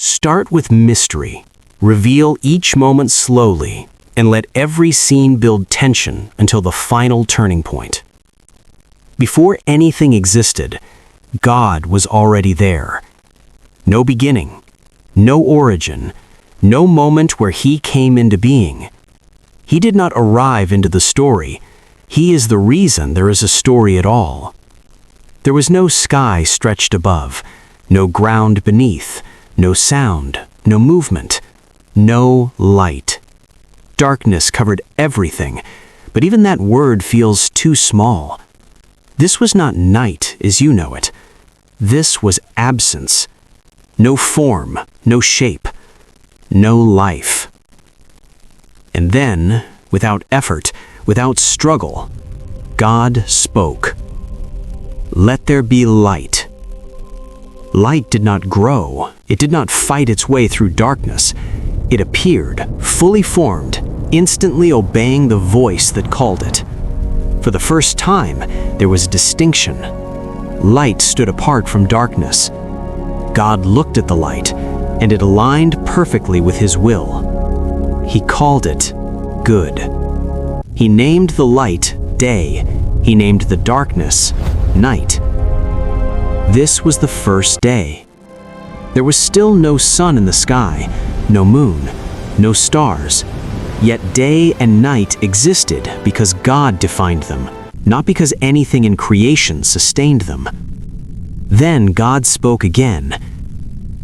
Start with mystery. Reveal each moment slowly, and let every scene build tension until the final turning point. Before anything existed, God was already there. No beginning, no origin, no moment where He came into being. He did not arrive into the story. He is the reason there is a story at all. There was no sky stretched above, no ground beneath, no sound, no movement, no light. Darkness covered everything, but even that word feels too small. This was not night as you know it. This was absence. No form, no shape, no life. And then, without effort, without struggle, God spoke. Let there be light. Light did not grow. It did not fight its way through darkness. It appeared, fully formed, instantly obeying the voice that called it. For the first time, there was distinction. Light stood apart from darkness. God looked at the light, and it aligned perfectly with His will. He called it good. He named the light day. He named the darkness night. This was the first day. There was still no sun in the sky, no moon, no stars. Yet day and night existed because God defined them, not because anything in creation sustained them. Then God spoke again.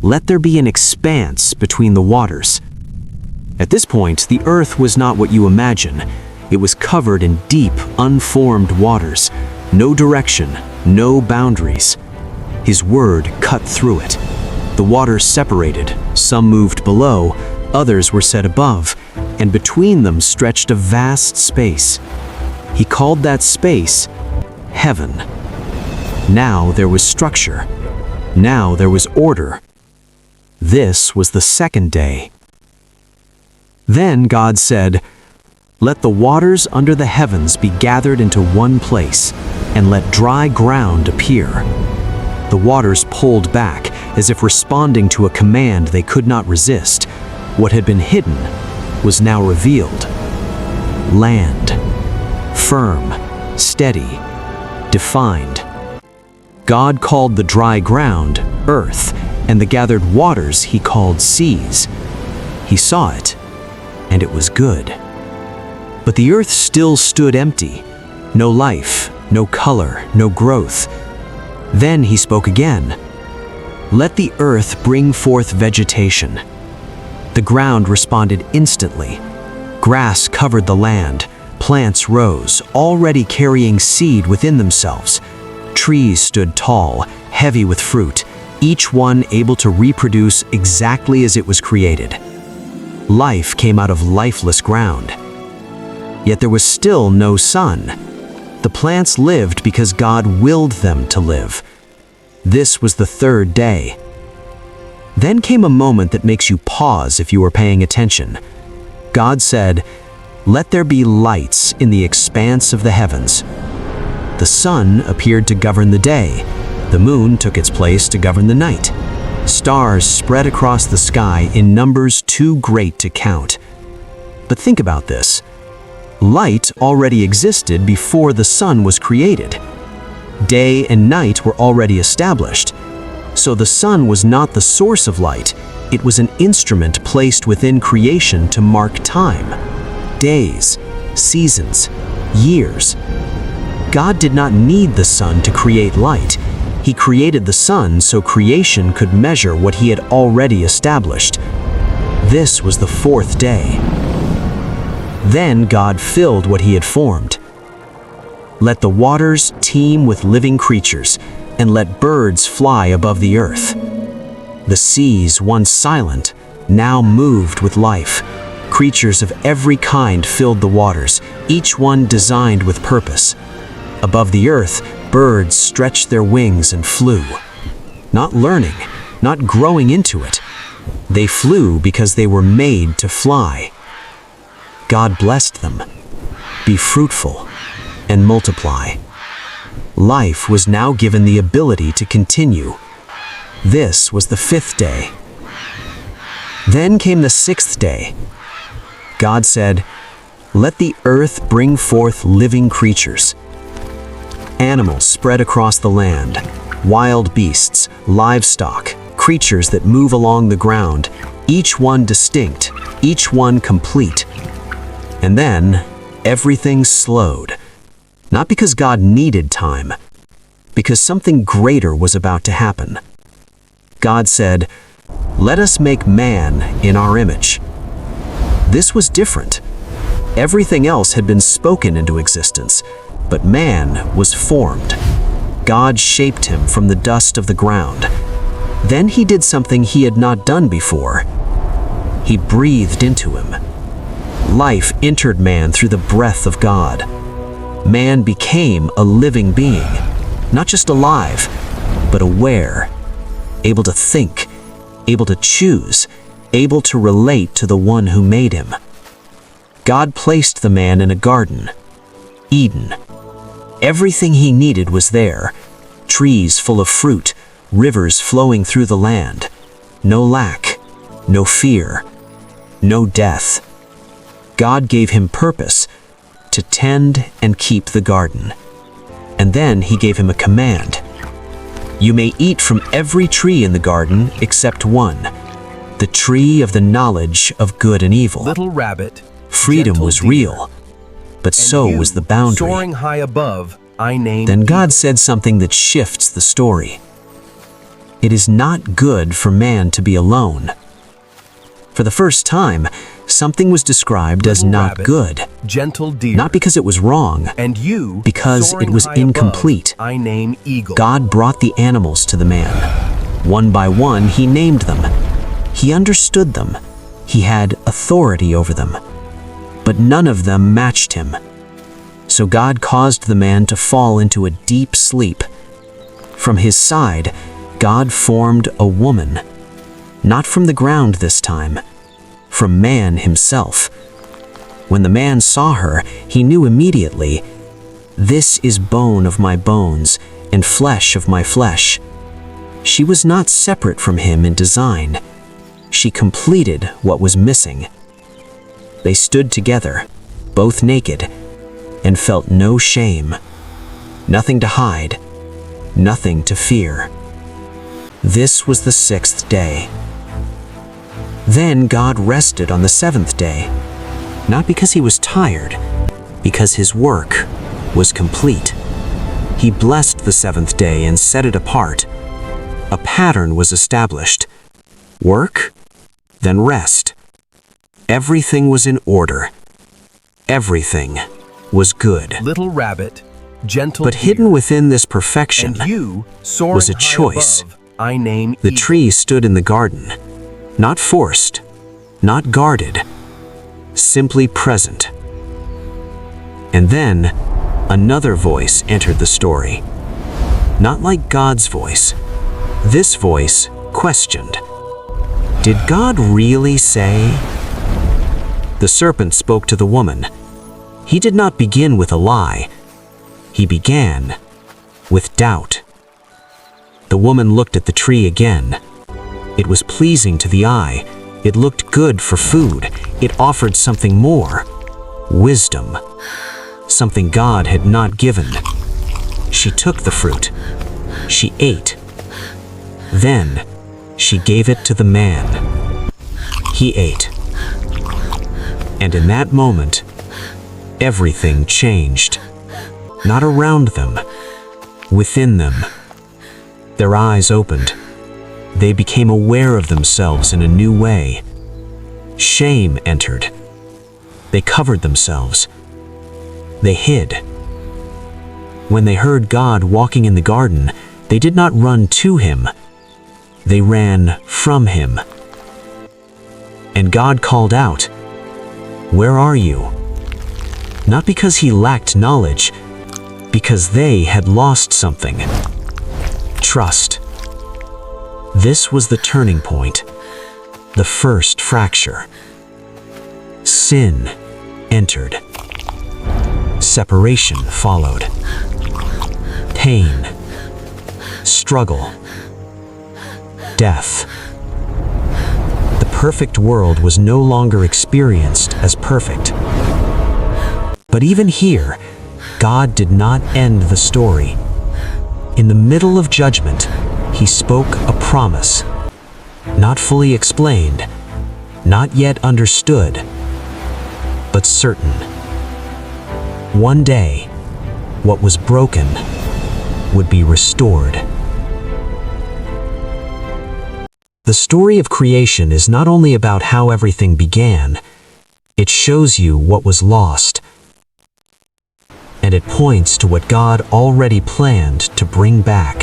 Let there be an expanse between the waters. At this point, the earth was not what you imagine. It was covered in deep, unformed waters. No direction, no boundaries. His word cut through it. The waters separated. Some moved below, others were set above, and between them stretched a vast space. He called that space heaven. Now there was structure. Now there was order. This was the second day. Then God said, "Let the waters under the heavens be gathered into one place, and let dry ground appear." The waters pulled back, as if responding to a command they could not resist. What had been hidden was now revealed. Land. Firm, steady, defined. God called the dry ground earth, and the gathered waters He called seas. He saw it, and it was good. But the earth still stood empty. No life, no color, no growth. Then He spoke again. Let the earth bring forth vegetation. The ground responded instantly. Grass covered the land. Plants rose, already carrying seed within themselves. Trees stood tall, heavy with fruit, each one able to reproduce exactly as it was created. Life came out of lifeless ground. Yet there was still no sun. The plants lived because God willed them to live. This was the third day. Then came a moment that makes you pause if you were paying attention. God said, "Let there be lights in the expanse of the heavens." The sun appeared to govern the day. The moon took its place to govern the night. Stars spread across the sky in numbers too great to count. But think about this. Light already existed before the sun was created. Day and night were already established. So the sun was not the source of light. It was an instrument placed within creation to mark time. Days, seasons, years. God did not need the sun to create light. He created the sun so creation could measure what He had already established. This was the fourth day. Then God filled what He had formed. Let the waters teem with living creatures, and let birds fly above the earth. The seas, once silent, now moved with life. Creatures of every kind filled the waters, each one designed with purpose. Above the earth, birds stretched their wings and flew. Not learning, not growing into it. They flew because they were made to fly. God blessed them. Be fruitful and multiply. Life was now given the ability to continue. This was the fifth day. Then came the sixth day. God said, "Let the earth bring forth living creatures." Animals spread across the land, wild beasts, livestock, creatures that move along the ground, each one distinct, each one complete. And then everything slowed, not because God needed time, because something greater was about to happen. God said, "Let us make man in our image." This was different. Everything else had been spoken into existence, but man was formed. God shaped him from the dust of the ground. Then he did something he had not done before. He breathed into him. Life entered man through the breath of God. Man became a living being, not just alive, but aware, able to think, able to choose, able to relate to the one who made him. God placed the man in a garden, Eden. Everything he needed was there: trees full of fruit, rivers flowing through the land. No lack, no fear, no death. God gave him purpose to tend and keep the garden. And then he gave him a command. "You may eat from every tree in the garden except one, the tree of the knowledge of good and evil." Little rabbit, Freedom was real, but so was the boundary. Soaring high above, I named Then God said something that shifts the story. It is not good for man to be alone. For the first time, something was described as Little not rabbit, good, gentle deer, not because it was wrong, and you, because soaring it was high incomplete. above, I name eagle. God brought the animals to the man. One by one, he named them. He understood them. He had authority over them. But none of them matched him. So God caused the man to fall into a deep sleep. From his side, God formed a woman. Not from the ground this time, from man himself. When the man saw her, he knew immediately, "This is bone of my bones and flesh of my flesh." She was not separate from him in design. She completed what was missing. They stood together, both naked, and felt no shame, nothing to hide, nothing to fear. This was the sixth day. Then God rested on the seventh day, not because he was tired, because his work was complete. He blessed the seventh day and set it apart. A pattern was established. Work, then rest. Everything was in order. Everything was good. Little rabbit, gentle But hidden deer, within this perfection and you, soaring was a high choice. above, I name The eagle. tree stood in the garden, not forced, not guarded, simply present. And then another voice entered the story. Not like God's voice. This voice questioned. Did God really say? The serpent spoke to the woman. He did not begin with a lie. He began with doubt. The woman looked at the tree again. It was pleasing to the eye. It looked good for food. It offered something more. Wisdom. Something God had not given. She took the fruit. She ate. Then she gave it to the man. He ate. And in that moment, everything changed. Not around them, within them. Their eyes opened. They became aware of themselves in a new way. Shame entered. They covered themselves. They hid. When they heard God walking in the garden, they did not run to him. They ran from him. And God called out, "Where are you?" Not because he lacked knowledge, because they had lost something. Trust. This was the turning point, the first fracture. Sin entered. Separation followed. Pain, struggle, death. The perfect world was no longer experienced as perfect. But even here, God did not end the story. In the middle of judgment, he spoke a promise, not fully explained, not yet understood, but certain. One day, what was broken would be restored. The story of creation is not only about how everything began, it shows you what was lost, and it points to what God already planned to bring back.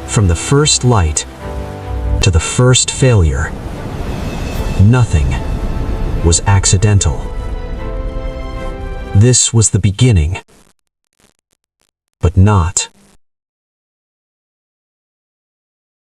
From the first light to the first failure, nothing was accidental. This was the beginning, but not